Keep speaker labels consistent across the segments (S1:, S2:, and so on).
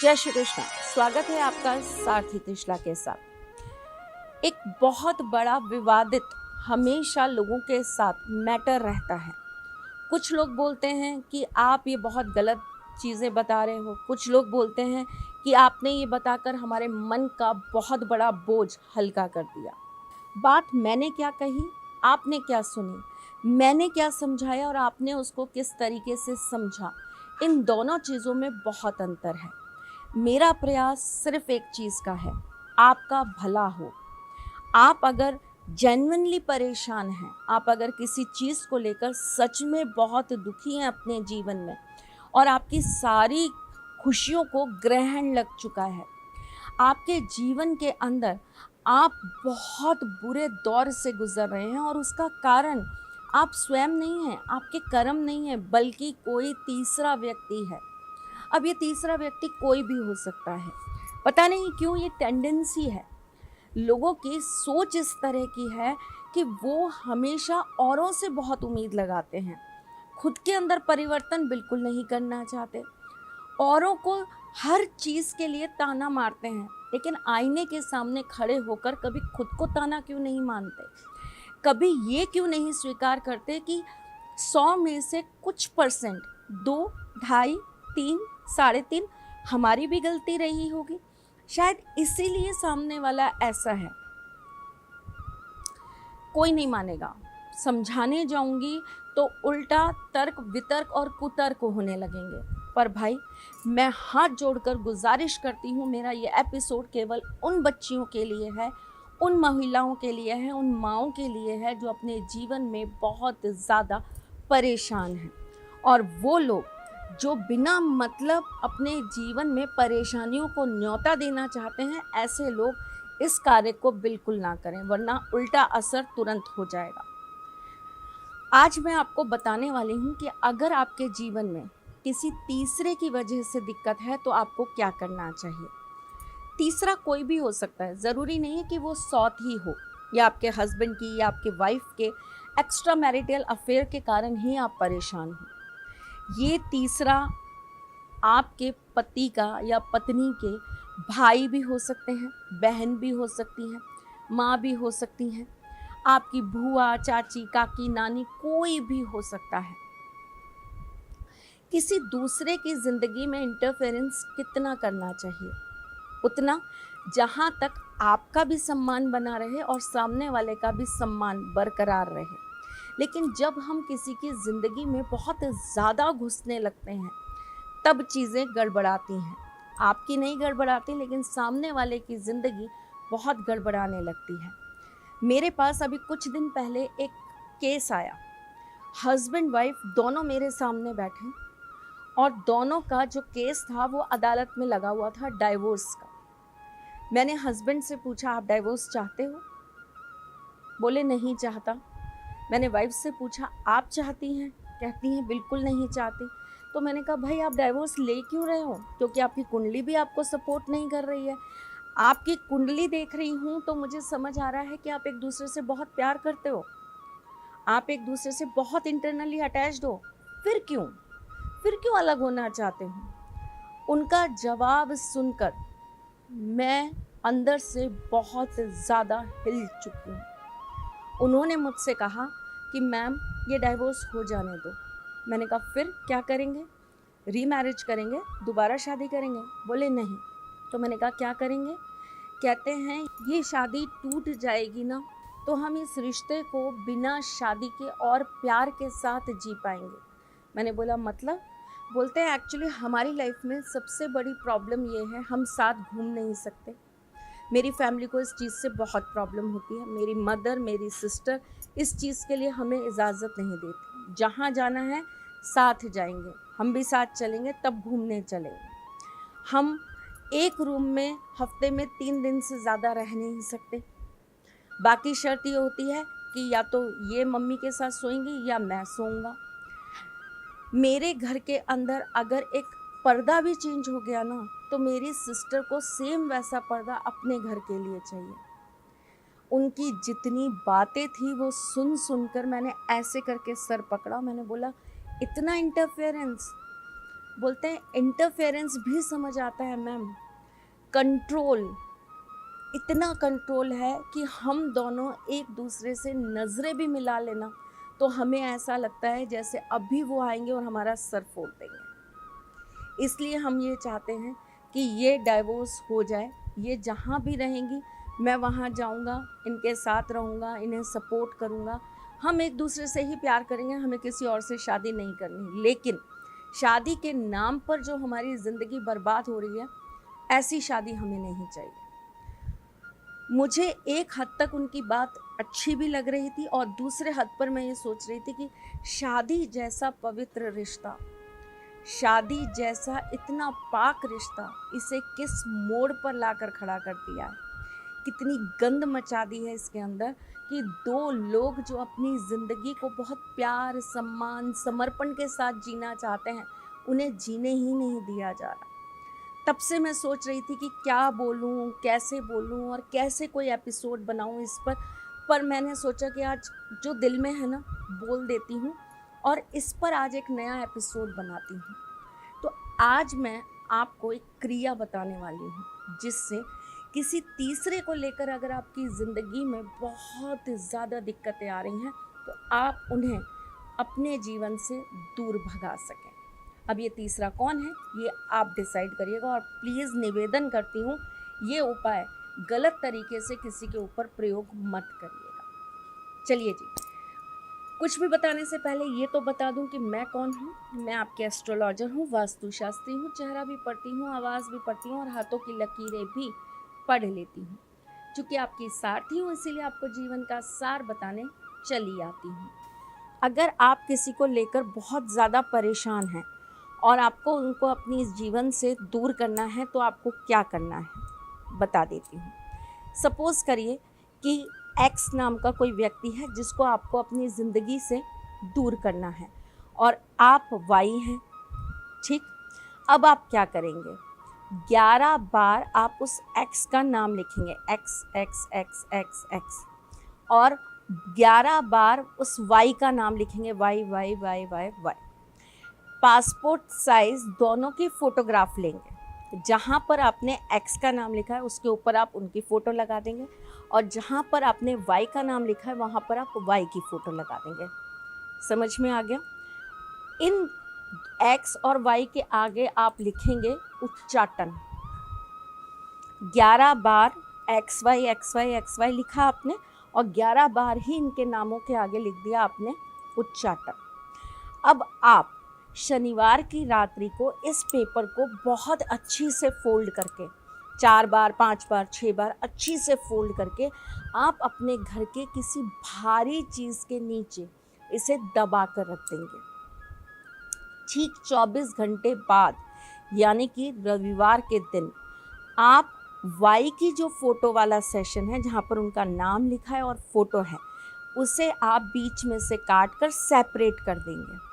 S1: जय श्री कृष्ण। स्वागत है आपका सारथी त्रिशला के साथ। एक बहुत बड़ा विवादित हमेशा लोगों के साथ मैटर रहता है। कुछ लोग बोलते हैं कि आप ये बहुत गलत चीज़ें बता रहे हो, कुछ लोग बोलते हैं कि आपने ये बताकर हमारे मन का बहुत बड़ा बोझ हल्का कर दिया। बात मैंने क्या कही, आपने क्या सुनी, मैंने क्या समझाया और आपने उसको किस तरीके से समझा, इन दोनों चीज़ों में बहुत अंतर है। मेरा प्रयास सिर्फ एक चीज़ का है, आपका भला हो। आप अगर जेन्युइनली परेशान हैं, आप अगर किसी चीज़ को लेकर सच में बहुत दुखी हैं अपने जीवन में और आपकी सारी खुशियों को ग्रहण लग चुका है, आपके जीवन के अंदर आप बहुत बुरे दौर से गुजर रहे हैं और उसका कारण आप स्वयं नहीं हैं, आपके कर्म नहीं हैं, बल्कि कोई तीसरा व्यक्ति है। अब ये तीसरा व्यक्ति कोई भी हो सकता है। पता नहीं क्यों ये टेंडेंसी है, लोगों की सोच इस तरह की है कि वो हमेशा औरों से बहुत उम्मीद लगाते हैं, खुद के अंदर परिवर्तन बिल्कुल नहीं करना चाहते, औरों को हर चीज़ के लिए ताना मारते हैं, लेकिन आईने के सामने खड़े होकर कभी खुद को ताना क्यों नहीं मानते, कभी ये क्यों नहीं स्वीकार करते कि 100 में से कुछ परसेंट, 2, ढाई, 3, 3.5 हमारी भी गलती रही होगी। शायद इसीलिए सामने वाला ऐसा है। कोई नहीं मानेगा, समझाने जाऊंगी तो उल्टा तर्क वितर्क और कुतर्क होने लगेंगे। पर भाई, मैं हाथ जोड़कर गुजारिश करती हूँ, मेरा ये एपिसोड केवल उन बच्चियों के लिए है, उन महिलाओं के लिए है, उन माँओं के लिए है जो अपने जीवन में बहुत ज़्यादा परेशान हैं, और वो लोग जो बिना मतलब अपने जीवन में परेशानियों को न्योता देना चाहते हैं, ऐसे लोग इस कार्य को बिल्कुल ना करें, वरना उल्टा असर तुरंत हो जाएगा। आज मैं आपको बताने वाली हूँ कि अगर आपके जीवन में किसी तीसरे की वजह से दिक्कत है तो आपको क्या करना चाहिए। तीसरा कोई भी हो सकता है, ज़रूरी नहीं है कि वो सौत ही हो, या आपके हस्बैंड की या आपके वाइफ के एक्स्ट्रा मैरिटल अफेयर के कारण ही आप परेशान हो। ये तीसरा आपके पति का या पत्नी के भाई भी हो सकते हैं, बहन भी हो सकती हैं, माँ भी हो सकती हैं, आपकी बुआ, चाची, काकी, नानी, कोई भी हो सकता है। किसी दूसरे की ज़िंदगी में इंटरफेरेंस कितना करना चाहिए? उतना जहाँ तक आपका भी सम्मान बना रहे और सामने वाले का भी सम्मान बरकरार रहे। लेकिन जब हम किसी की ज़िंदगी में बहुत ज़्यादा घुसने लगते हैं, तब चीज़ें गड़बड़ाती हैं। आपकी नहीं गड़बड़ाती, लेकिन सामने वाले की ज़िंदगी बहुत गड़बड़ाने लगती है। मेरे पास अभी कुछ दिन पहले एक केस आया। हस्बैंड वाइफ दोनों मेरे सामने बैठे और दोनों का जो केस था वो अदालत में लगा हुआ था, डाइवोर्स का। मैंने हस्बैंड से पूछा, आप डाइवोर्स चाहते हो? बोले नहीं चाहता। मैंने वाइफ से पूछा, आप चाहती हैं? कहती हैं बिल्कुल नहीं चाहती। तो मैंने कहा, भाई आप डाइवोर्स ले क्यों रहे हो? क्योंकि आपकी कुंडली भी आपको सपोर्ट नहीं कर रही है। आपकी कुंडली देख रही हूँ तो मुझे समझ आ रहा है कि आप एक दूसरे से बहुत प्यार करते हो, आप एक दूसरे से बहुत इंटरनली अटैच्ड हो, फिर क्यों अलग होना चाहते हो? उनका जवाब सुनकर मैं अंदर से बहुत ज़्यादा हिल चुकी हूँ। उन्होंने मुझसे कहा कि मैम ये डाइवोर्स हो जाने दो। मैंने कहा फिर क्या करेंगे? रीमैरिज करेंगे, दोबारा शादी करेंगे? बोले नहीं। तो मैंने कहा क्या करेंगे? कहते हैं ये शादी टूट जाएगी ना तो हम इस रिश्ते को बिना शादी के और प्यार के साथ जी पाएंगे। मैंने बोला मतलब? बोलते हैं एक्चुअली हमारी लाइफ में सबसे बड़ी प्रॉब्लम ये है, हम साथ घूम नहीं सकते। मेरी फैमिली को इस चीज़ से बहुत प्रॉब्लम होती है। मेरी मदर, मेरी सिस्टर इस चीज़ के लिए हमें इजाज़त नहीं देती। जहाँ जाना है साथ जाएंगे, हम भी साथ चलेंगे, तब घूमने चलेंगे। हम एक रूम में हफ्ते में 3 दिन से ज़्यादा रह नहीं सकते। बाकी शर्त ये होती है कि या तो ये मम्मी के साथ सोएंगी या मैं सोऊंगा। मेरे घर के अंदर अगर एक पर्दा भी चेंज हो गया ना तो मेरी सिस्टर को सेम वैसा पर्दा अपने घर के लिए चाहिए। उनकी जितनी बातें थी वो सुन सुनकर मैंने ऐसे करके सर पकड़ा। मैंने बोला इतना इंटरफेरेंस? बोलते हैं इंटरफेरेंस भी समझ आता है मैम। कंट्रोल, इतना कंट्रोल है कि हम दोनों एक दूसरे से नज़रें भी मिला लेना तो हमें ऐसा लगता है जैसे अभी वो आएंगे और हमारा सर फोड़ देंगे। इसलिए हम ये चाहते हैं कि ये डाइवोर्स हो जाए। ये जहाँ भी रहेंगी मैं वहाँ जाऊँगा, इनके साथ रहूँगा, इन्हें सपोर्ट करूँगा। हम एक दूसरे से ही प्यार करेंगे, हमें किसी और से शादी नहीं करनी। लेकिन शादी के नाम पर जो हमारी ज़िंदगी बर्बाद हो रही है, ऐसी शादी हमें नहीं चाहिए। मुझे एक हद तक उनकी बात अच्छी भी लग रही थी और दूसरे हद पर मैं ये सोच रही थी कि शादी जैसा पवित्र रिश्ता, शादी जैसा इतना पाक रिश्ता, इसे किस मोड़ पर लाकर खड़ा कर दिया है। कितनी गंद मचा दी है इसके अंदर कि दो लोग जो अपनी ज़िंदगी को बहुत प्यार, सम्मान, समर्पण के साथ जीना चाहते हैं, उन्हें जीने ही नहीं दिया जा रहा। तब से मैं सोच रही थी कि क्या बोलूं, कैसे बोलूं और कैसे कोई एपिसोड बनाऊं इस पर मैंने सोचा कि आज जो दिल में है ना, बोल देती हूं और इस पर आज एक नया एपिसोड बनाती हूं। तो आज मैं आपको एक क्रिया बताने वाली हूं जिससे किसी तीसरे को लेकर अगर आपकी ज़िंदगी में बहुत ज़्यादा दिक्कतें आ रही हैं तो आप उन्हें अपने जीवन से दूर भगा सकें। अब ये तीसरा कौन है, ये आप डिसाइड करिएगा और प्लीज़ निवेदन करती हूँ ये उपाय गलत तरीके से किसी के ऊपर प्रयोग मत करिएगा। चलिए जी, कुछ भी बताने से पहले ये तो बता दूं कि मैं कौन हूँ। मैं आपके एस्ट्रोलॉजर हूँ, वास्तुशास्त्री हूँ, चेहरा भी पढ़ती हूँ, आवाज़ भी पढ़ती हूँ और हाथों की लकीरें भी पढ़ लेती हूँ। चूँकि आपकी सारथी हूँ इसीलिए आपको जीवन का सार बताने चली आती हूँ। अगर आप किसी को लेकर बहुत ज़्यादा परेशान हैं और आपको उनको अपनी इस जीवन से दूर करना है तो आपको क्या करना है बता देती हूँ। सपोज़ करिए कि एक्स नाम का कोई व्यक्ति है जिसको आपको अपनी ज़िंदगी से दूर करना है और आप वाई हैं, ठीक। अब आप क्या करेंगे, 11 बार आप उस एक्स का नाम लिखेंगे, X X X X X, और 11 बार उस वाई का नाम लिखेंगे, Y Y Y Y Y. Passport size दोनों की फ़ोटोग्राफ लेंगे। जहाँ पर आपने एक्स का नाम लिखा है उसके ऊपर आप उनकी फ़ोटो लगा देंगे और जहाँ पर आपने वाई का नाम लिखा है वहाँ पर आप वाई की फ़ोटो लगा देंगे। समझ में आ गया। इन एक्स और वाई के आगे आप लिखेंगे उच्चाटन। 11 बार एक्स वाई लिखा आपने और 11 बार ही इनके नामों के आगे लिख दिया आपने उच्चाटन। अब आप शनिवार की रात्रि को इस पेपर को बहुत अच्छी से फोल्ड करके 4 बार 5 बार 6 बार अच्छी से फोल्ड करके आप अपने घर के किसी भारी चीज़ के नीचे इसे दबा कर रख देंगे। ठीक 24 घंटे बाद यानी कि रविवार के दिन आप वाई की जो फ़ोटो वाला सेशन है जहाँ पर उनका नाम लिखा है और फ़ोटो है उसे आप बीच में से काट कर सेपरेट कर देंगे।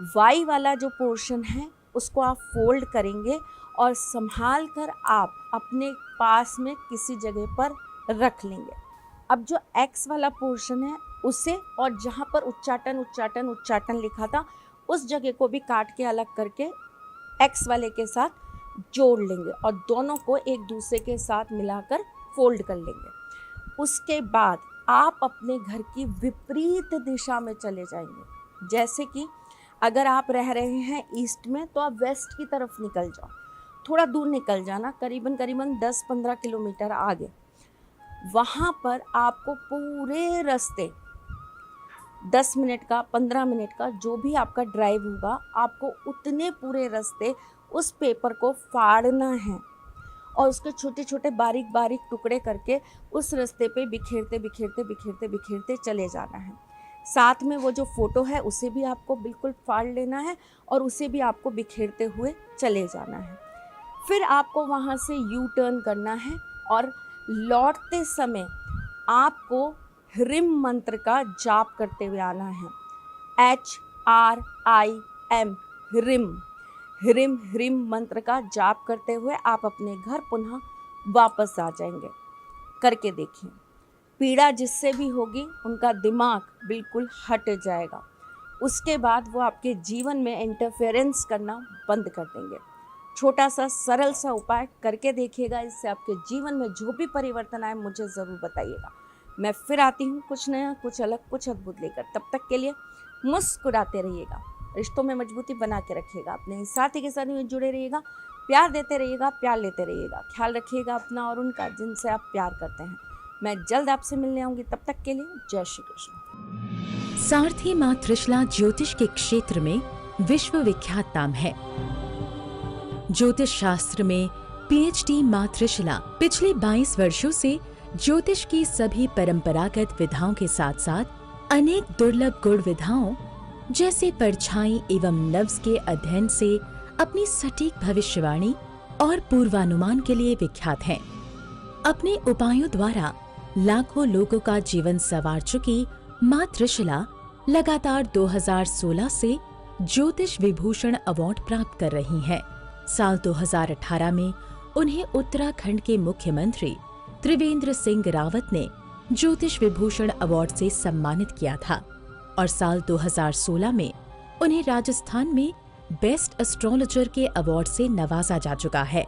S1: वाई वाला जो पोर्शन है उसको आप फोल्ड करेंगे और संभाल कर आप अपने पास में किसी जगह पर रख लेंगे। अब जो एक्स वाला पोर्शन है उसे और जहाँ पर उच्चाटन उच्चाटन उच्चाटन लिखा था उस जगह को भी काट के अलग करके एक्स वाले के साथ जोड़ लेंगे और दोनों को एक दूसरे के साथ मिलाकर फोल्ड कर लेंगे। उसके बाद आप अपने घर की विपरीत दिशा में चले जाएंगे। जैसे कि अगर आप रह रहे हैं ईस्ट में तो आप वेस्ट की तरफ निकल जाओ, थोड़ा दूर निकल जाना, करीबन 10-15 किलोमीटर आगे। वहाँ पर आपको पूरे रास्ते 10 मिनट का 15 मिनट का जो भी आपका ड्राइव होगा आपको उतने पूरे रास्ते उस पेपर को फाड़ना है और उसके छोटे छोटे बारीक बारीक टुकड़े करके उस रास्ते पे बिखेरते बिखेरते बिखेरते बिखेरते चले जाना है। साथ में वो जो फ़ोटो है उसे भी आपको बिल्कुल फाड़ लेना है और उसे भी आपको बिखेरते हुए चले जाना है। फिर आपको वहाँ से यू टर्न करना है और लौटते समय आपको ह्रीम मंत्र का जाप करते हुए आना है। HRIM, ह्रीम ह्रीम ह्रीम मंत्र का जाप करते हुए आप अपने घर पुनः वापस आ जाएंगे। करके देखिए, पीड़ा जिससे भी होगी उनका दिमाग बिल्कुल हट जाएगा। उसके बाद वो आपके जीवन में इंटरफेरेंस करना बंद कर देंगे। छोटा सा सरल सा उपाय करके देखिएगा, इससे आपके जीवन में जो भी परिवर्तन आए मुझे ज़रूर बताइएगा। मैं फिर आती हूँ कुछ नया, कुछ अलग, कुछ अद्भुत लेकर। तब तक के लिए मुस्कुराते रहिएगा, रिश्तों में मजबूती बना के रखिएगा, अपने साथी के साथ में जुड़े रहिएगा, प्यार देते रहिएगा, प्यार लेते रहिएगा। ख्याल रखिएगा अपना और उनका जिनसे आप प्यार करते हैं। मैं जल्द आपसे मिलने आऊँगी, तब तक के लिए जय श्री कृष्ण।
S2: सारथी माँ त्रिशला ज्योतिष के क्षेत्र में विश्व विख्यात नाम है। ज्योतिष शास्त्र में पीएचडी माँ त्रिशला पिछले 22 वर्षों से ज्योतिष की सभी परंपरागत विधाओं के साथ साथ अनेक दुर्लभ गुण विधाओं जैसे परछाई एवं नव्स के अध्ययन से अपनी सटीक भविष्यवाणी और पूर्वानुमान के लिए विख्यात हैं। अपने उपायों द्वारा लाखों लोगों का जीवन संवार चुकी माँ त्रिशला लगातार 2016 से ज्योतिष विभूषण अवार्ड प्राप्त कर रही हैं। साल 2018 में उन्हें उत्तराखंड के मुख्यमंत्री त्रिवेंद्र सिंह रावत ने ज्योतिष विभूषण अवार्ड से सम्मानित किया था और साल 2016 में उन्हें राजस्थान में बेस्ट एस्ट्रोलॉजर के अवार्ड से नवाजा जा चुका है।